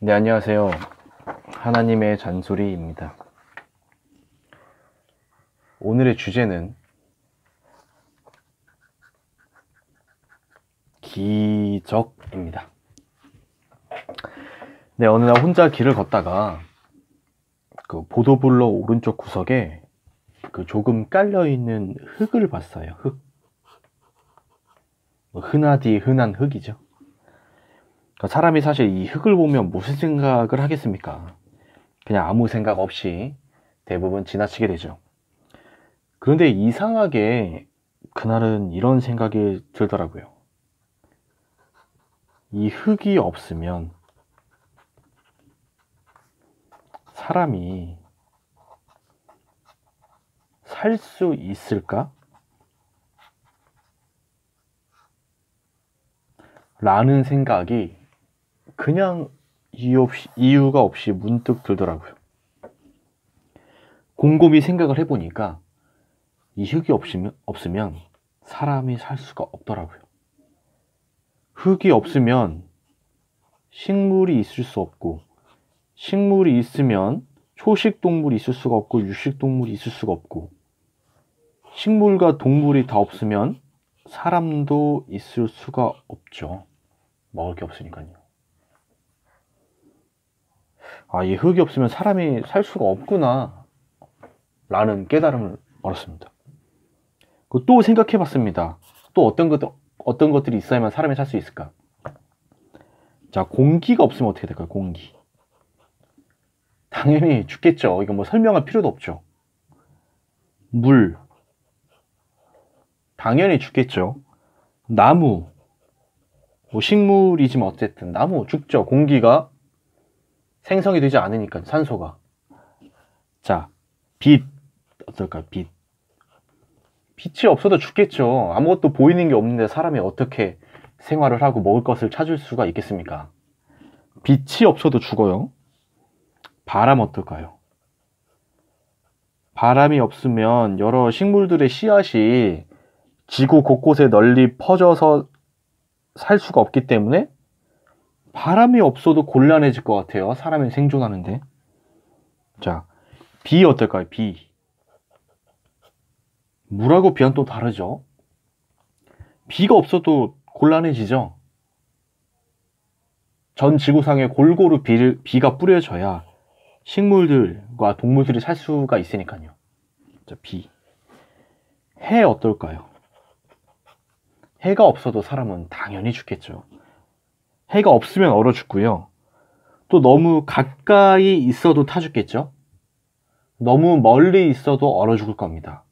네, 안녕하세요. 하나님의 잔소리입니다. 오늘의 주제는 기적입니다. 네, 어느 날 혼자 길을 걷다가 그 보도블럭 오른쪽 구석에 그 조금 깔려있는 흙을 봤어요. 흙. 흔하디 흔한 흙이죠. 그러니까 사람이 사실 이 흙을 보면 무슨 생각을 하겠습니까? 그냥 아무 생각 없이 대부분 지나치게 되죠. 그런데 이상하게 그날은 이런 생각이 들더라고요. 이 흙이 없으면 사람이 살 수 있을까? 라는 생각이 그냥 이유가 없이 문득 들더라고요. 곰곰이 생각을 해보니까 이 흙이 없으면 사람이 살 수가 없더라고요. 흙이 없으면 식물이 있을 수 없고, 식물이 있으면 초식 동물이 있을 수가 없고 육식 동물이 있을 수가 없고, 식물과 동물이 다 없으면 사람도 있을 수가 없죠. 먹을 게 없으니까요. 이 흙이 없으면 사람이 살 수가 없구나 라는 깨달음을 얻었습니다. 또 생각해 봤습니다. 또 어떤 것들이 있어야만 사람이 살 수 있을까? 자, 공기가 없으면 어떻게 될까요? 공기. 당연히 죽겠죠. 이거 뭐 설명할 필요도 없죠. 물. 당연히 죽겠죠. 나무. 뭐 식물이지만 어쨌든 나무 죽죠. 공기가 생성이 되지 않으니까 산소가. 자, 빛 어떨까요? 빛. 빛이 없어도 죽겠죠. 아무것도 보이는 게 없는데 사람이 어떻게 생활을 하고 먹을 것을 찾을 수가 있겠습니까? 빛이 없어도 죽어요. 바람 어떨까요? 바람이 없으면 여러 식물들의 씨앗이 지구 곳곳에 널리 퍼져서 살 수가 없기 때문에 바람이 없어도 곤란해질 것 같아요. 사람이 생존하는데. 자, 비 어떨까요? 비. 물하고 비는 또 다르죠. 비가 없어도 곤란해지죠. 전 지구상에 골고루 비가 뿌려져야 식물들과 동물들이 살 수가 있으니까요. 자, 비. 해 어떨까요? 해가 없어도 사람은 당연히 죽겠죠. 해가 없으면 얼어 죽고요. 또 너무 가까이 있어도 타 죽겠죠. 너무 멀리 있어도 얼어 죽을 겁니다.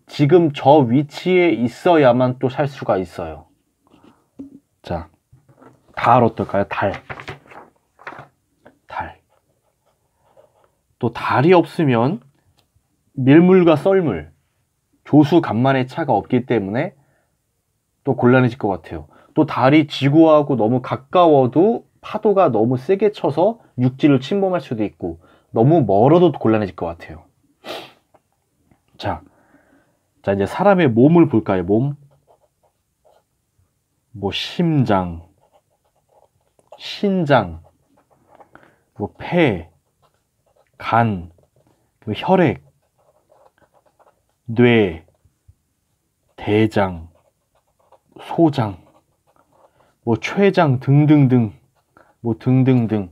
지금 저 위치에 있어야만 또 살 수가 있어요. 자, 달 어떨까요? 달. 또 달이 없으면 밀물과 썰물, 조수간만의 차가 없기 때문에 또 곤란해질 것 같아요. 또 달이 지구하고 너무 가까워도 파도가 너무 세게 쳐서 육지를 침범할 수도 있고, 너무 멀어도 곤란해질 것 같아요. 자, 이제 사람의 몸을 볼까요? 몸. 뭐 심장, 신장, 뭐 폐, 간, 뭐 혈액, 뇌, 대장, 소장, 뭐 췌장 등등등, 뭐 등등등.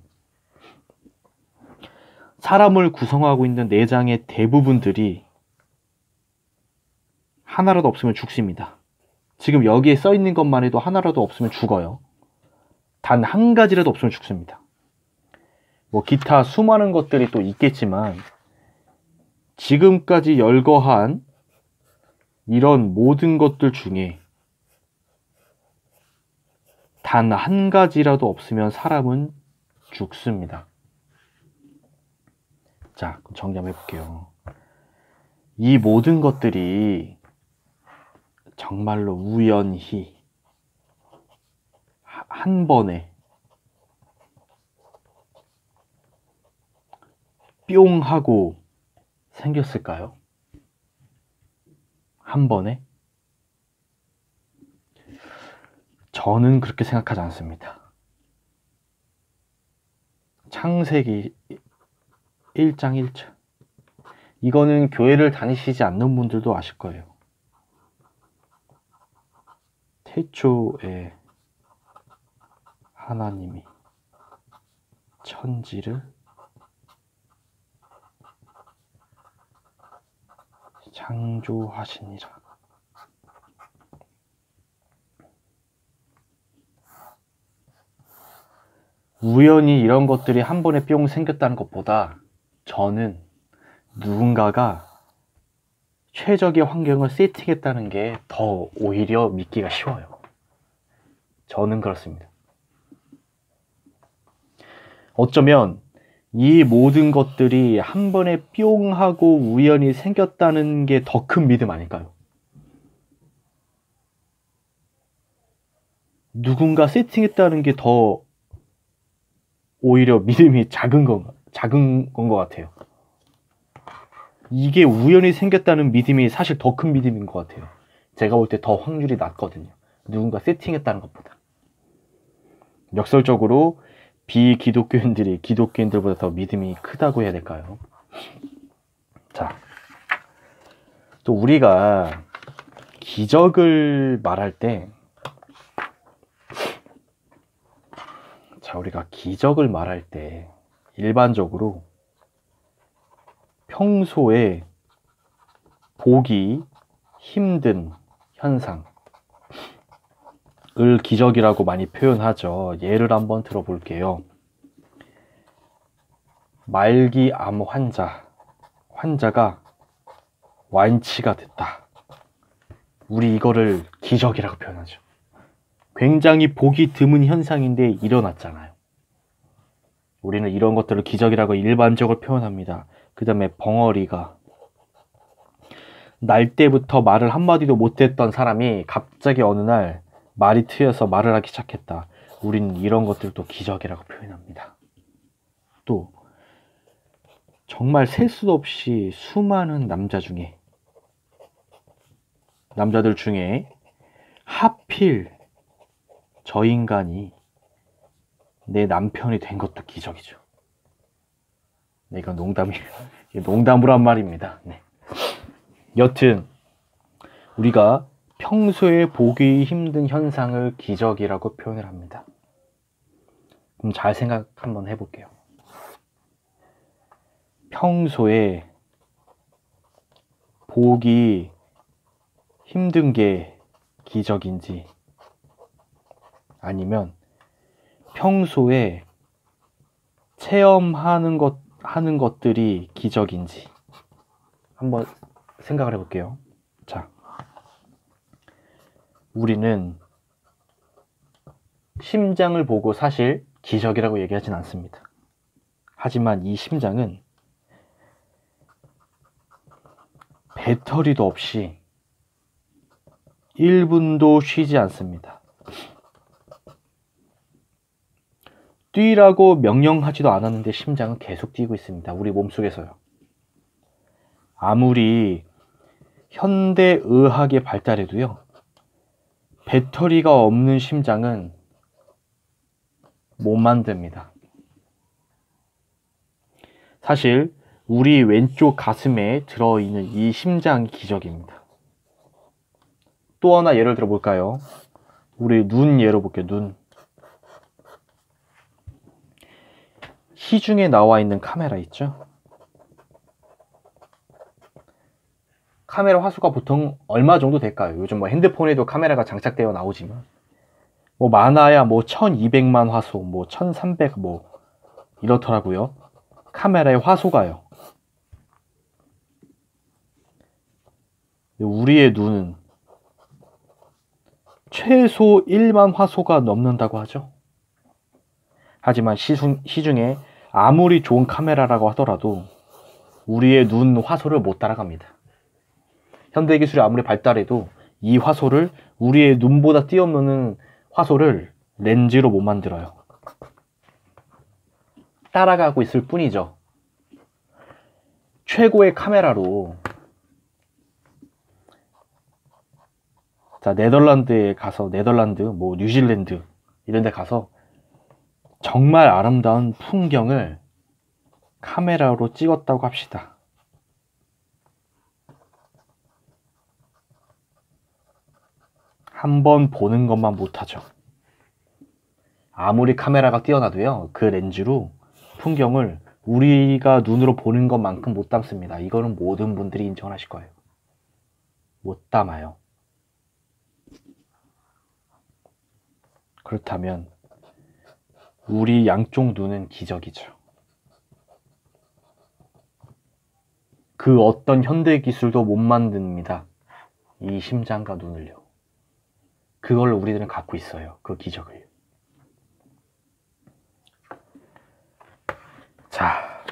사람을 구성하고 있는 내장의 대부분들이 하나라도 없으면 죽습니다. 지금 여기에 써 있는 것만 해도 하나라도 없으면 죽어요. 단 한 가지라도 없으면 죽습니다. 뭐 기타 수많은 것들이 또 있겠지만 지금까지 열거한 이런 모든 것들 중에 단 한 가지라도 없으면 사람은 죽습니다. 자, 정리 한번 해볼게요. 이 모든 것들이 정말로 우연히 한 번에 뿅 하고 생겼을까요? 한 번에? 저는 그렇게 생각하지 않습니다. 창세기 1장 1절. 이거는 교회를 다니시지 않는 분들도 아실 거예요. 태초에 하나님이 천지를 창조하시니라. 우연히 이런 것들이 한 번에 뿅 생겼다는 것보다 저는 누군가가 최적의 환경을 세팅했다는 게 더 오히려 믿기가 쉬워요. 저는 그렇습니다. 어쩌면 이 모든 것들이 한 번에 뿅 하고 우연히 생겼다는 게 더 큰 믿음 아닐까요? 누군가 세팅했다는 게 더 오히려 믿음이 작은 건 것 같아요. 이게 우연히 생겼다는 믿음이 사실 더 큰 믿음인 것 같아요. 제가 볼 때 더 확률이 낮거든요. 누군가 세팅했다는 것보다. 역설적으로 비기독교인들이 기독교인들보다 더 믿음이 크다고 해야 될까요? 자, 또 우리가 기적을 말할 때, 일반적으로 평소에 보기 힘든 현상을 기적이라고 많이 표현하죠. 예를 한번 들어볼게요. 말기 암 환자가 완치가 됐다. 우리 이거를 기적이라고 표현하죠. 굉장히 보기 드문 현상인데 일어났잖아요. 우리는 이런 것들을 기적이라고 일반적으로 표현합니다. 그 다음에 벙어리가 날 때부터 말을 한마디도 못했던 사람이 갑자기 어느 날 말이 트여서 말을 하기 시작했다. 우리는 이런 것들도 기적이라고 표현합니다. 또 정말 셀 수 없이 수많은 남자들 중에 하필 저 인간이 내 남편이 된 것도 기적이죠. 네, 이건 농담으로 한 말입니다. 네. 여튼 우리가 평소에 보기 힘든 현상을 기적이라고 표현을 합니다. 그럼 잘 생각 한번 해볼게요. 평소에 보기 힘든 게 기적인지 아니면 평소에 체험하는 것들이 기적인지 한번 생각을 해볼게요. 자, 우리는 심장을 보고 사실 기적이라고 얘기하진 않습니다. 하지만 이 심장은 배터리도 없이 1분도 쉬지 않습니다. 뛰라고 명령하지도 않았는데 심장은 계속 뛰고 있습니다. 우리 몸속에서요. 아무리 현대의학이 발달해도요, 배터리가 없는 심장은 못 만듭니다. 사실 우리 왼쪽 가슴에 들어있는 이 심장이 기적입니다. 또 하나 예를 들어 볼까요? 우리 눈 예로 볼게요. 눈. 시중에 나와 있는 카메라 있죠? 카메라 화소가 보통 얼마 정도 될까요? 요즘 뭐 핸드폰에도 카메라가 장착되어 나오지만 뭐 많아야 뭐 1200만 화소, 뭐 1300 뭐 이렇더라고요. 카메라의 화소가요. 우리의 눈은 최소 1만 화소가 넘는다고 하죠. 하지만 시중에 아무리 좋은 카메라라고 하더라도 우리의 눈 화소를 못 따라갑니다. 현대기술이 아무리 발달해도 이 화소를 우리의 눈보다 뛰어넘는 화소를 렌즈로 못 만들어요. 따라가고 있을 뿐이죠. 최고의 카메라로 자, 네덜란드, 뭐 뉴질랜드 이런 데 가서 정말 아름다운 풍경을 카메라로 찍었다고 합시다. 한번 보는 것만 못하죠. 아무리 카메라가 뛰어나도요, 그 렌즈로 풍경을 우리가 눈으로 보는 것만큼 못 담습니다. 이거는 모든 분들이 인정하실 거예요. 못 담아요. 그렇다면 우리 양쪽 눈은 기적이죠. 그 어떤 현대 기술도 못 만듭니다. 이 심장과 눈을요. 그걸 우리들은 갖고 있어요. 그 기적을. 자,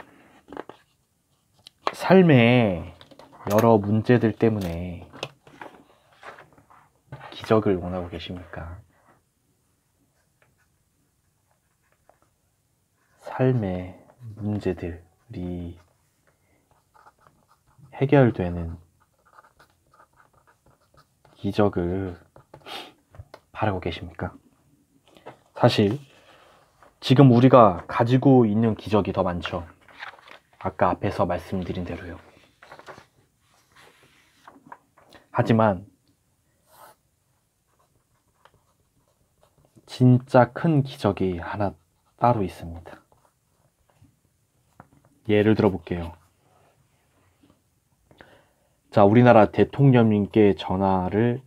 삶의 여러 문제들 때문에 기적을 원하고 계십니까? 삶의 문제들이 해결되는 기적을 바라고 계십니까? 사실 지금 우리가 가지고 있는 기적이 더 많죠. 아까 앞에서 말씀드린 대로요. 하지만 진짜 큰 기적이 하나 따로 있습니다. 예를 들어 볼게요. 자, 우리나라 대통령님께 전화를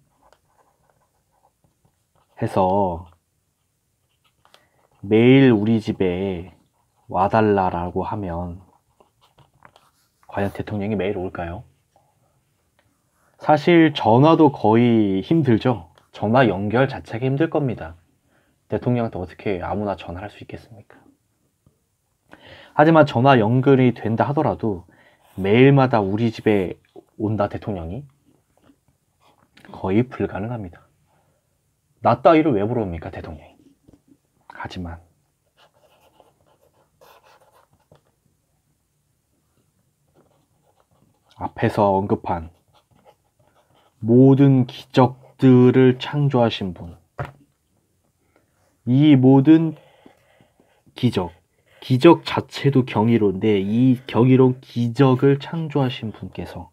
해서 매일 우리 집에 와달라라고 하면 과연 대통령이 매일 올까요? 사실 전화도 거의 힘들죠. 전화 연결 자체가 힘들 겁니다. 대통령한테 어떻게 아무나 전화할 수 있겠습니까? 하지만 전화 연결이 된다 하더라도 매일마다 우리 집에 온다 대통령이 거의 불가능합니다. 나 따위를 왜 부릅니까 대통령이? 하지만 앞에서 언급한 모든 기적들을 창조하신 분, 이 모든 기적 자체도 경이로운데 이 경이로운 기적을 창조하신 분께서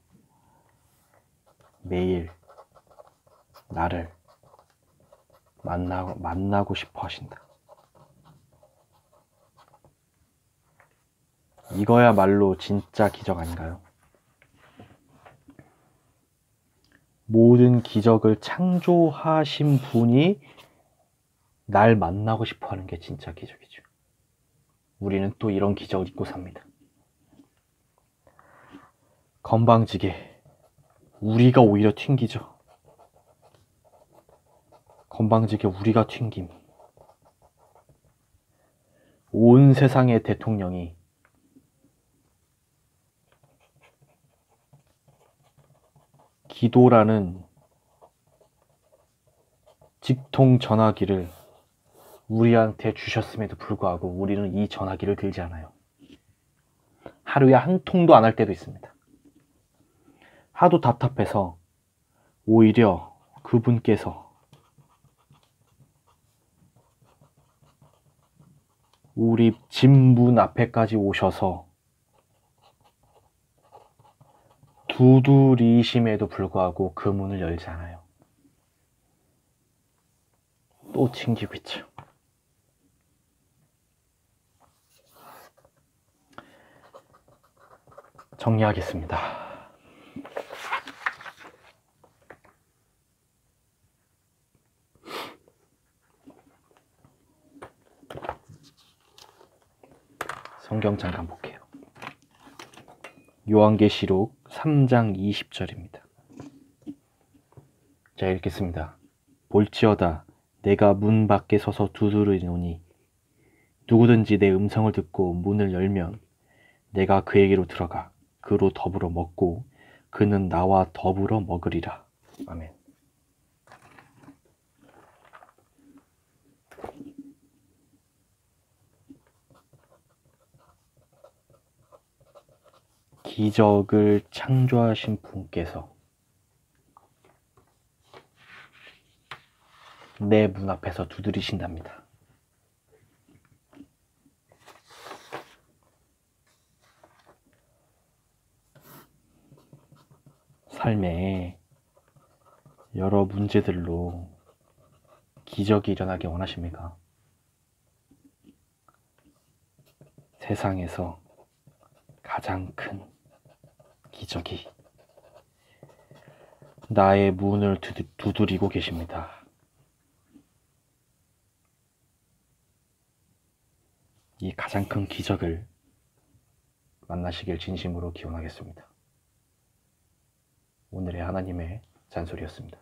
매일 나를 만나고 싶어 하신다. 이거야말로 진짜 기적 아닌가요? 모든 기적을 창조하신 분이 날 만나고 싶어 하는 게 진짜 기적이죠. 우리는 또 이런 기적을 잊고 삽니다. 건방지게 우리가 오히려 튕기죠. 건방지게 우리가 튕김. 온 세상의 대통령이 기도라는 직통 전화기를 우리한테 주셨음에도 불구하고 우리는 이 전화기를 들지 않아요. 하루에 한 통도 안 할 때도 있습니다. 하도 답답해서 오히려 그분께서 우리 집 문 앞에까지 오셔서 두드리심에도 불구하고 그 문을 열지 않아요. 또 튕기고 있죠. 정리하겠습니다. 성경 잠깐 볼게요. 요한계시록 3장 20절입니다. 자, 읽겠습니다. 볼지어다 내가 문 밖에 서서 두드리노니 누구든지 내 음성을 듣고 문을 열면 내가 그에게로 들어가 그로 더불어 먹고 그는 나와 더불어 먹으리라. 아멘. 기적을 창조하신 분께서 내 문 앞에서 두드리신답니다. 삶에 여러 문제들로 기적이 일어나기 원하십니까? 세상에서 가장 큰 기적이 나의 문을 두드리고 계십니다. 이 가장 큰 기적을 만나시길 진심으로 기원하겠습니다. 오늘의 하나님의 잔소리였습니다.